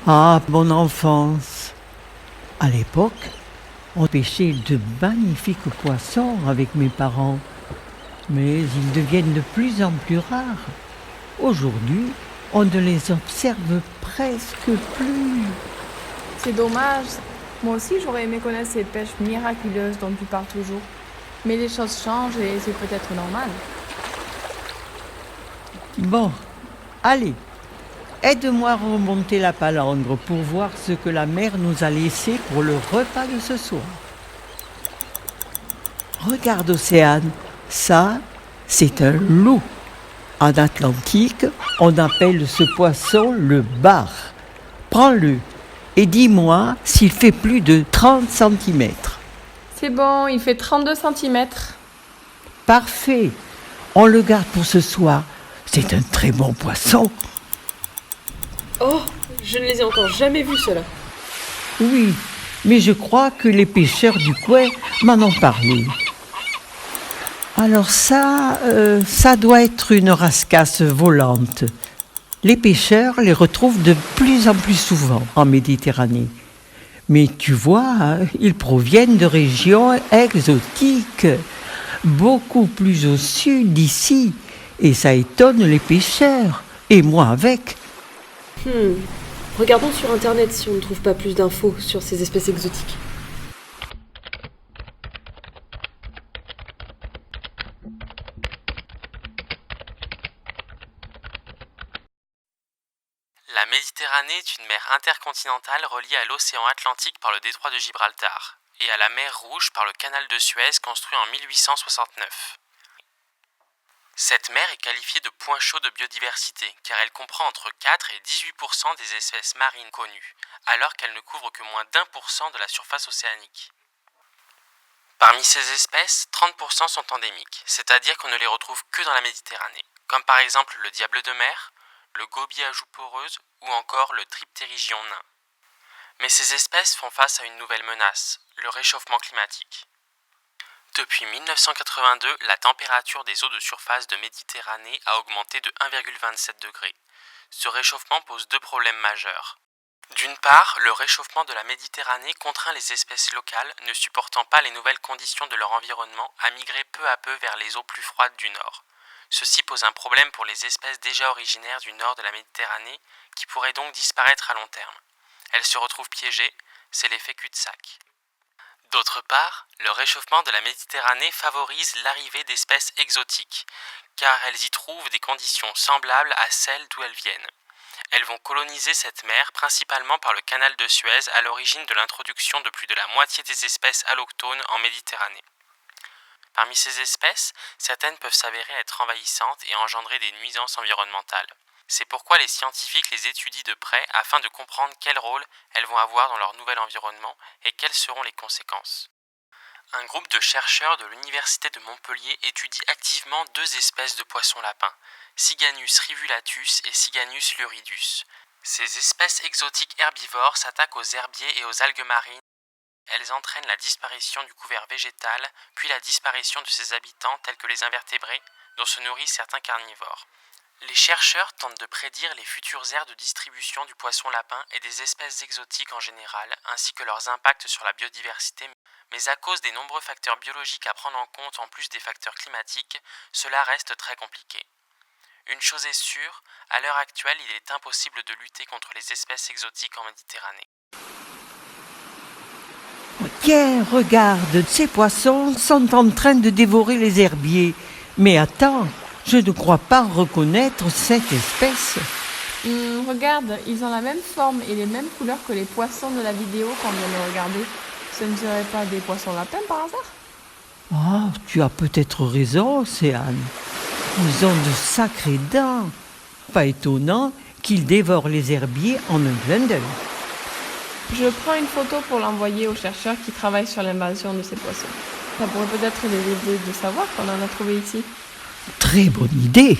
Ah, mon enfance. À l'époque, on pêchait de magnifiques poissons avec mes parents, mais ils deviennent de plus en plus rares. Aujourd'hui, on ne les observe presque plus. C'est dommage. Moi aussi, j'aurais aimé connaître ces pêches miraculeuses dont tu parles toujours. Mais les choses changent et c'est peut-être normal. Bon, allez, aide-moi à remonter la palangre pour voir ce que la mer nous a laissé pour le repas de ce soir. Regarde, Océane, ça, c'est un loup. En Atlantique, on appelle ce poisson le bar. Prends-le et dis-moi s'il fait plus de 30 centimètres. C'est bon, il fait 32 centimètres. Parfait, on le garde pour ce soir. C'est un très bon poisson. Oh, je ne les ai encore jamais vus, ceux-là. Oui, mais je crois que les pêcheurs du coin m'en ont parlé. Alors ça doit être une rascasse volante. Les pêcheurs les retrouvent de plus en plus souvent en Méditerranée. Mais tu vois, ils proviennent de régions exotiques, beaucoup plus au sud d'ici. Et ça étonne les pêcheurs, et moi avec. Regardons sur Internet si on ne trouve pas plus d'infos sur ces espèces exotiques. La Méditerranée est une mer intercontinentale reliée à l'océan Atlantique par le détroit de Gibraltar et à la mer Rouge par le canal de Suez construit en 1869. Cette mer est qualifiée de point chaud de biodiversité car elle comprend entre 4 et 18% des espèces marines connues, alors qu'elle ne couvre que moins d'1% de la surface océanique. Parmi ces espèces, 30% sont endémiques, c'est-à-dire qu'on ne les retrouve que dans la Méditerranée, comme par exemple le diable de mer, le gobier à joues poreuses ou encore le triptérigion nain. Mais ces espèces font face à une nouvelle menace, le réchauffement climatique. Depuis 1982, la température des eaux de surface de Méditerranée a augmenté de 1,27 degrés. Ce réchauffement pose deux problèmes majeurs. D'une part, le réchauffement de la Méditerranée contraint les espèces locales, ne supportant pas les nouvelles conditions de leur environnement, à migrer peu à peu vers les eaux plus froides du nord. Ceci pose un problème pour les espèces déjà originaires du nord de la Méditerranée, qui pourraient donc disparaître à long terme. Elles se retrouvent piégées, c'est l'effet cul-de-sac. D'autre part, le réchauffement de la Méditerranée favorise l'arrivée d'espèces exotiques, car elles y trouvent des conditions semblables à celles d'où elles viennent. Elles vont coloniser cette mer principalement par le canal de Suez à l'origine de l'introduction de plus de la moitié des espèces alloctones en Méditerranée. Parmi ces espèces, certaines peuvent s'avérer être envahissantes et engendrer des nuisances environnementales. C'est pourquoi les scientifiques les étudient de près afin de comprendre quel rôle elles vont avoir dans leur nouvel environnement et quelles seront les conséquences. Un groupe de chercheurs de l'Université de Montpellier étudie activement deux espèces de poissons-lapins, Siganus rivulatus et Siganus luridus. Ces espèces exotiques herbivores s'attaquent aux herbiers et aux algues marines. Elles entraînent la disparition du couvert végétal, puis la disparition de ses habitants tels que les invertébrés, dont se nourrissent certains carnivores. Les chercheurs tentent de prédire les futures aires de distribution du poisson-lapin et des espèces exotiques en général, ainsi que leurs impacts sur la biodiversité, mais à cause des nombreux facteurs biologiques à prendre en compte en plus des facteurs climatiques, cela reste très compliqué. Une chose est sûre, à l'heure actuelle, il est impossible de lutter contre les espèces exotiques en Méditerranée. Tiens, regarde, ces poissons sont en train de dévorer les herbiers. Mais attends, je ne crois pas reconnaître cette espèce. Regarde, ils ont la même forme et les mêmes couleurs que les poissons de la vidéo qu'on vient de regarder. Ce ne seraient pas des poissons lapins par hasard? Ah, tu as peut-être raison, Océane. Ils ont de sacrées dents. Pas étonnant qu'ils dévorent les herbiers en un clin d'œil. Je prends une photo pour l'envoyer aux chercheurs qui travaillent sur l'invasion de ces poissons. Ça pourrait peut-être les aider de savoir qu'on en a trouvé ici. Très bonne idée.